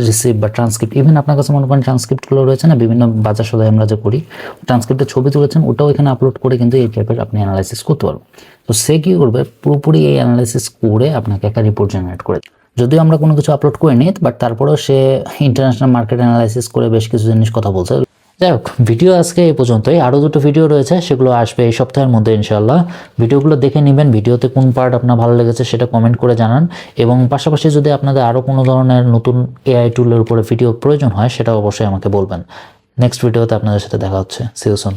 রিসিভ বা ট্রান্সক্রিপ্ট, ইভেন আপনার কাছে মনে করেন ট্রান্সক্রিপ্টগুলো রয়েছে না, বিভিন্ন বাজার সদাই আমরা যে করি, ট্রান্সক্রিপ্টের ছবি তুলেছেন ওটাও এখানে আপলোড করে কিন্তু এই টাইপের আপনি অ্যানালাইসিস করতে পারবেন। তো সে কী করবে, পুরোপুরি এই অ্যানালাইসিস করে আপনাকে একটা রিপোর্ট জেনারেট করে। যদিও আমরা কোনো কিছু আপলোড করিনি, বাট তারপরেও সে ইন্টারন্যাশনাল মার্কেট অ্যানালাইসিস করে বেশ কিছু জিনিস কথা বলছে। যাই হোক, ভিডিও আজকে এই পর্যন্তই। আরও দুটো ভিডিও রয়েছে, সেগুলো আসবে এই সপ্তাহের মধ্যে ইনশাআল্লাহ। ভিডিওগুলো দেখে নেবেন, ভিডিওতে কোন পার্ট আপনার ভালো লেগেছে সেটা কমেন্ট করে জানান, এবং পাশাপাশি যদি আপনাদের আরও কোনো ধরনের নতুন এআই টুলের উপরে ভিডিও প্রয়োজন হয় সেটাও অবশ্যই আমাকে বলবেন। নেক্সট ভিডিওতে আপনাদের সাথে দেখা হচ্ছে। See you soon.